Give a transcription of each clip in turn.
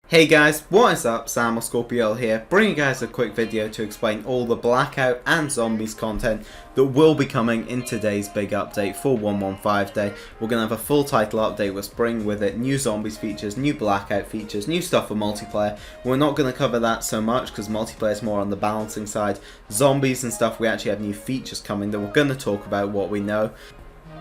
Hey guys, what is up? Sam or Scorpio here, bringing you guys a quick video to explain all the Blackout and Zombies content that will be coming in today's big update for 115 Day. We're going to have a full title update which bring with it new Zombies features, new Blackout features, new stuff for multiplayer. We're not going to cover that so much because multiplayer is more on the balancing side. Zombies and stuff, we actually have new features coming that we're going to talk about what we know.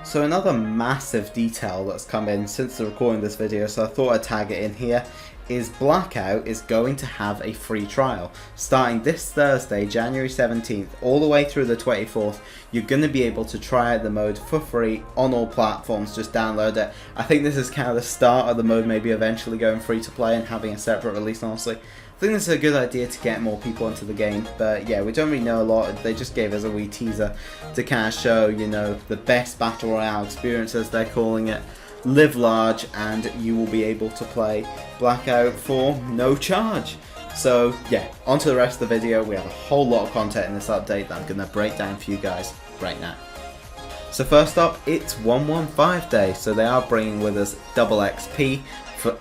So another massive detail that's come in since the recording of this video, so I thought I'd tag it in here, is Blackout is going to have a free trial. Starting this Thursday, January 17th, all the way through the 24th, you're going to be able to try out the mode for free on all platforms. Just download it. I think this is kind of the start of the mode maybe eventually going free to play and having a separate release, honestly. I think this is a good idea to get more people into the game, but yeah, we don't really know a lot. They just gave us a wee teaser to kind of show, you know, the best Battle Royale experience, as they're calling it. Live large and you will be able to play Blackout for no charge. So yeah, on to the rest of the video. We have a whole lot of content in this update that I'm going to break down for you guys right now. So first up, it's 115 Day, so they are bringing with us double XP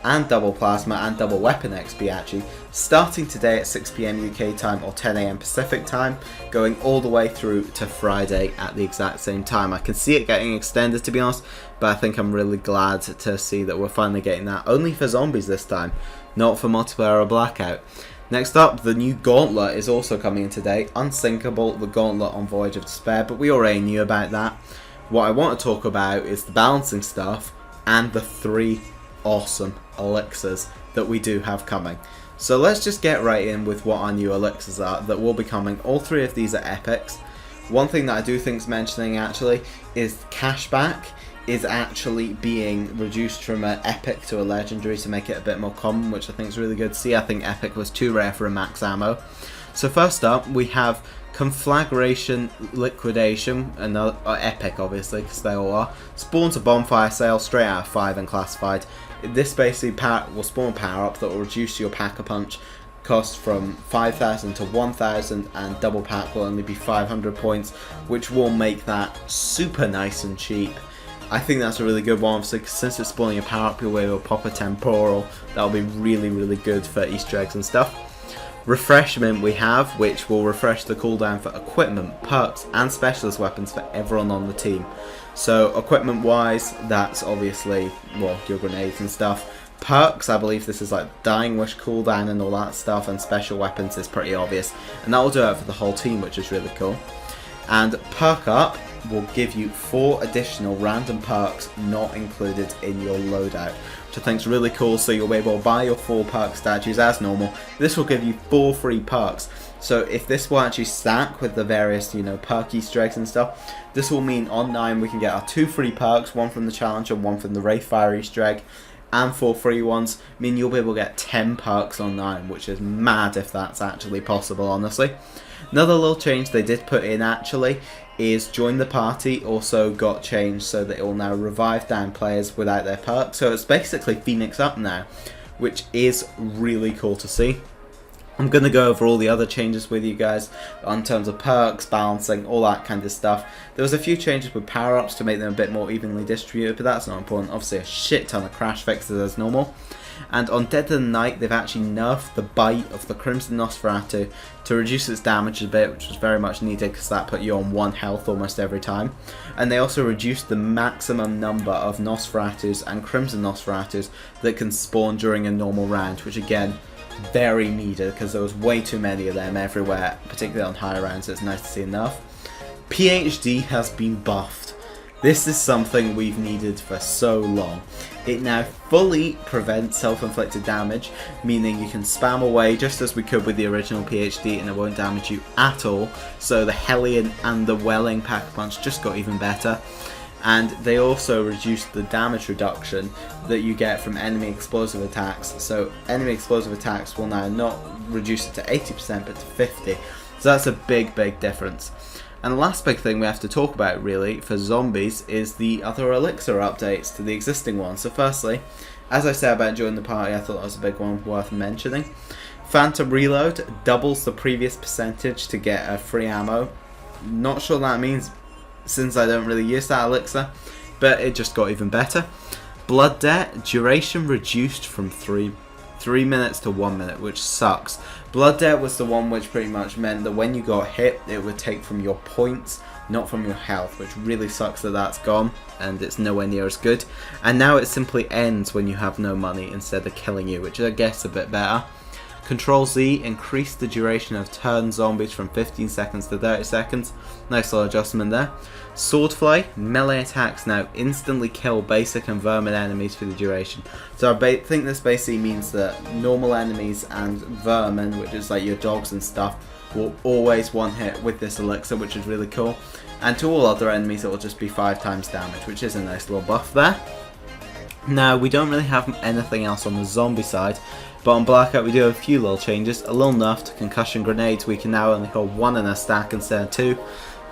and double plasma and double weapon XP actually, starting today at 6 PM UK time or 10 AM Pacific time, going all the way through to Friday at the exact same time. I can see it getting extended, to be honest, but I think I'm really glad to see that we're finally getting that, only for zombies this time, not for multiplayer or Blackout. Next up, the new Gauntlet is also coming in today, Unsinkable, the Gauntlet on Voyage of Despair, but we already knew about that. What I want to talk about is the balancing stuff and the 3 awesome elixirs that we do have coming. So let's just get right in with what our new elixirs are that will be coming. All 3 of these are epics. One thing that I do think is mentioning actually is cashback is actually being reduced from an epic to a legendary to make it a bit more common, which I think is really good to see. I think epic was too rare for a max ammo. So first up we have Conflagration Liquidation, another epic obviously because they all are. Spawns a bonfire sale straight out of 5 and classified. This basically will spawn a power up that will reduce your pack-a-punch cost from 5,000 to 1,000, and double pack will only be 500 points, which will make that super nice and cheap. I think that's a really good one, obviously, because since it's spawning a power up, you'll be able to pop a temporal. That'll be really good for Easter eggs and stuff. Refreshment we have, which will refresh the cooldown for equipment, perks and specialist weapons for everyone on the team. So equipment wise, that's obviously, well, your grenades and stuff. Perks, I believe this is like Dying Wish cooldown and all that stuff, and special weapons is pretty obvious. And that will do it for the whole team, which is really cool. And perk up will give you 4 additional random perks not included in your loadout, which I think is really cool. So you'll be able to buy your 4 perk statues as normal. This will give you 4 free perks. So if this will actually stack with the various, you know, perk Easter eggs and stuff, this will mean on 9 we can get our 2 free perks, 1 from the challenge and 1 from the Wraithfire Easter egg, and 4 free ones, mean you'll be able to get 10 perks on 9, which is mad if that's actually possible, honestly. Another little change they did put in actually is Join the Party also got changed so that it will now revive down players without their perks. So it's basically Phoenix Up now, which is really cool to see. I'm going to go over all the other changes with you guys in terms of perks, balancing, all that kind of stuff. There was a few changes with power-ups to make them a bit more evenly distributed, but that's not important. Obviously a shit ton of crash fixes as normal. And on Dead of the Night, they've actually nerfed the bite of the Crimson Nosferatu to reduce its damage a bit, which was very much needed because that put you on 1 health almost every time. And they also reduced the maximum number of Nosferatus and Crimson Nosferatus that can spawn during a normal round, which again, very needed because there was way too many of them everywhere, particularly on higher rounds, so it's nice to see enough. PhD has been buffed. This is something we've needed for so long. It now fully prevents self-inflicted damage, meaning you can spam away just as we could with the original PhD and it won't damage you at all. So the Hellion and the Welling Pack-a-Punch just got even better. And they also reduced the damage reduction that you get from enemy explosive attacks. So enemy explosive attacks will now not reduce it to 80% but to 50%. So that's a big difference. And the last big thing we have to talk about really for zombies is the other elixir updates to the existing ones. So firstly, as I said about Join the Party, I thought that was a big one worth mentioning. Phantom Reload doubles the previous percentage to get a free ammo. Not sure what that means since I don't really use that elixir, but it just got even better. Blood Debt duration reduced from 3 3 minutes to 1 minute, which sucks. Blood Debt was the one which pretty much meant that when you got hit, it would take from your points, not from your health, which really sucks that that's gone, and it's nowhere near as good. And now it simply ends when you have no money instead of killing you, which I guess is a bit better. Control Z increased the duration of turn zombies from 15 seconds to 30 seconds. Nice little adjustment there. Swordfly, melee attacks now instantly kill basic and vermin enemies for the duration. So I think this basically means that normal enemies and vermin, which is like your dogs and stuff, will always one hit with this elixir, which is really cool. And to all other enemies it will just be 5 times damage, which is a nice little buff there. Now, we don't really have anything else on the zombie side, but on Blackout we do have a few little changes. A little nerf to concussion grenades, we can now only hold 1 in a stack instead of 2.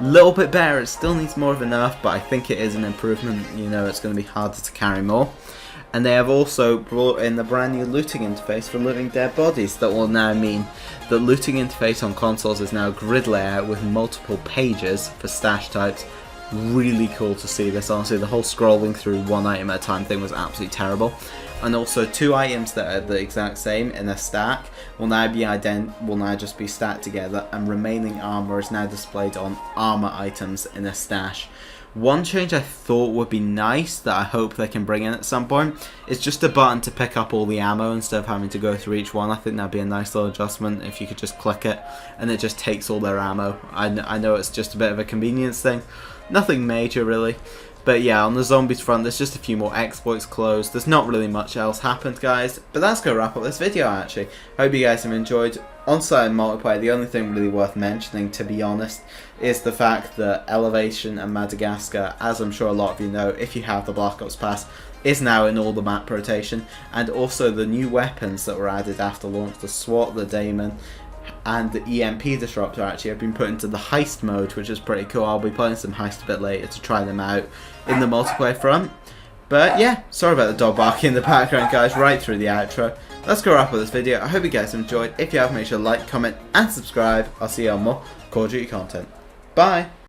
Little bit better, it still needs more of a nerf, but I think it is an improvement. You know, it's going to be harder to carry more. And they have also brought in the brand new looting interface for living dead bodies. That will now mean that looting interface on consoles is now a grid layout with multiple pages for stash types. Really cool to see this. Honestly, the whole scrolling through one item at a time thing was absolutely terrible. And also 2 items that are the exact same in a stack will now just be stacked together, and remaining armor is now displayed on armor items in a stash. One change I thought would be nice that I hope they can bring in at some point is just a button to pick up all the ammo instead of having to go through each one. I think that'd be a nice little adjustment if you could just click it and it just takes all their ammo. I know it's just a bit of a convenience thing. Nothing major really. But yeah, on the zombies front, there's just a few more exploits closed. There's not really much else happened, guys. But that's going to wrap up this video, actually. Hope you guys have enjoyed. On-site multiplayer, the only thing really worth mentioning, to be honest, is the fact that Elevation and Madagascar, as I'm sure a lot of you know, if you have the Black Ops Pass, is now in all the map rotation. And also the new weapons that were added after launch, the SWAT, the Daemon, and the EMP Disruptor actually have been put into the heist mode, which is pretty cool. I'll be playing some heist a bit later to try them out in the multiplayer front. But yeah, sorry about the dog barking in the background, guys, right through the outro. Let's go wrap up this video. I hope you guys enjoyed. If you have, make sure to like, comment, and subscribe. I'll see you on more Call of Duty content. Bye!